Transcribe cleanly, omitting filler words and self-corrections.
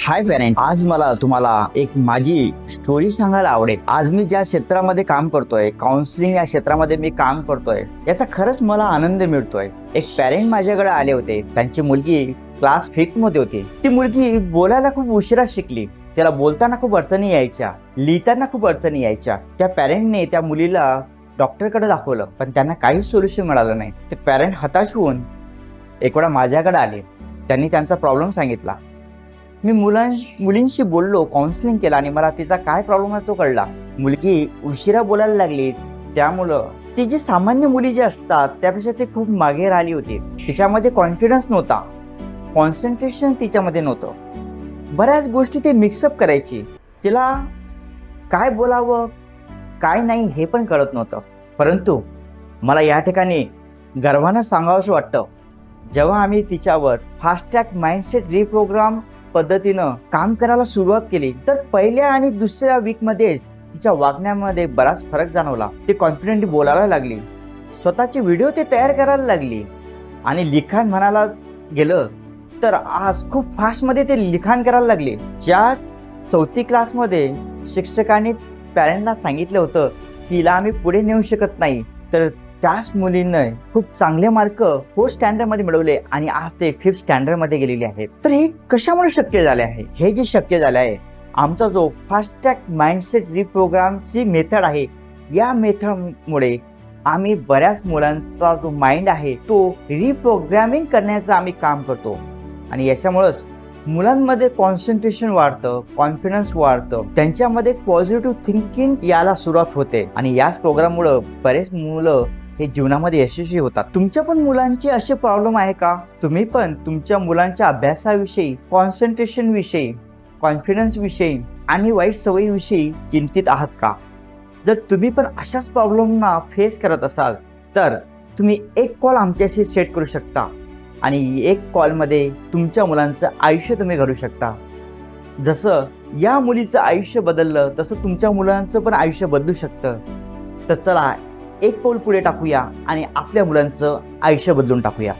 हाय parent, आज मला तुम्हाला एक माझी स्टोरी सांगायला आवडेल। आज मी ज्या क्षेत्रामध्ये काम करतोय, काउन्सिलिंग या क्षेत्रामध्ये मी काम करतोय, याचा खरंच मला आनंद मिळतोय। एक पेरेंट माझ्याकडे आले होते, त्यांची मुलगी क्लास 5 मध्ये होती। ती मुलगी बोलायला खूप उशिरा शिकली, त्याला बोलताना खूप अडचणी यायच्या, लिहिताना खूप अडचणी यायच्या। त्या पेरेंटने त्या मुलीला डॉक्टरकडे दाखवलं, पण त्यांना काहीच सोल्युशन मिळालं नाही। ते पेरेंट हताश होऊन एक वेळा माझ्याकडे आले, त्यांनी त्यांचा प्रॉब्लेम सांगितला। मी मुलींशी बोललो, काउन्सिलिंग केलं आणि मला तिचा काय प्रॉब्लेम आहे तो कळला। मुलगी उशिरा बोलायला लागली, त्यामुळं ती जी सामान्य मुली जी असतात त्यापेक्षा ती खूप मागे राहिली होती। तिच्यामध्ये कॉन्फिडन्स नव्हता, कॉन्सन्ट्रेशन तिच्यामध्ये नव्हतं। बऱ्याच गोष्टी ते मिक्सअप करायची, तिला काय बोलावं काय नाही हे पण कळत नव्हतं। परंतु मला या ठिकाणी गर्वानं सांगावंसं वाटतं, जेव्हा आम्ही तिच्यावर फास्ट ट्रॅक माइंडसेट रिप्रोग्राम पद्धतीनं काम करायला सुरुवात केली, तर पहिल्या आणि दुसऱ्या वीकमध्येच तिच्या वागण्यामध्ये बराच फरक जाणवला। ती कॉन्फिडेंटली बोलायला लागली, स्वतःचे व्हिडिओ ते तयार करायला लागली आणि लिखाण म्हणायला गेलं तर आज खूप फास्टमध्ये ते लिखाण करायला लागले। ज्या 4थी क्लासमध्ये शिक्षकांनी पॅरेंटला सांगितलं होतं की हिला आम्ही पुढे नेऊ शकत नाही, तर त्याच मुलीने खूप चांगले मार्क 4th स्टँडर्डमध्ये मिळवले आणि आज ते 5th स्टँडर्डमध्ये गेलेले आहेत। तर हे कशामुळे शक्य झाले आहे? हे जे शक्य झाले आहे, आमचा जो फास्ट ट्रॅक माइंडसेट रिप्रोग्रामची मेथड आहे, या मेथडमुळे आम्ही बऱ्याच मुलांचा जो माइंड आहे तो रिप्रोग्रामिंग करण्याचं आम्ही काम करतो आणि याच्यामुळेच मुलांमध्ये कॉन्सन्ट्रेशन वाढतं, कॉन्फिडन्स वाढतं, त्यांच्यामध्ये पॉझिटिव्ह थिंकिंग यायला सुरुवात होते आणि याच प्रोग्राममुळे बरेच मुलं हे जीवनामध्ये यशस्वी होतात। तुमच्या पण मुलांचे असे प्रॉब्लेम आहे का? तुम्ही पण तुमच्या मुलांच्या अभ्यासाविषयी, कॉन्सन्ट्रेशन विषयी, कॉन्फिडन्स विषयी आणि वाईट सवयीविषयी चिंतित आहात का? जर तुम्ही पण अशाच प्रॉब्लेमना फेस करत असाल तर तुम्ही एक कॉल आमच्याशी सेट करू शकता आणि एक कॉलमध्ये तुमच्या मुलांचं आयुष्य तुम्ही घडू शकता। जसं या मुलीचं आयुष्य बदललं तसं तुमच्या मुलांचं पण आयुष्य बदलू शकतं। तर चला एक पाऊल पुढे टाकूया आणि आपल्या मुलांचं आयुष्य बदलून टाकूया।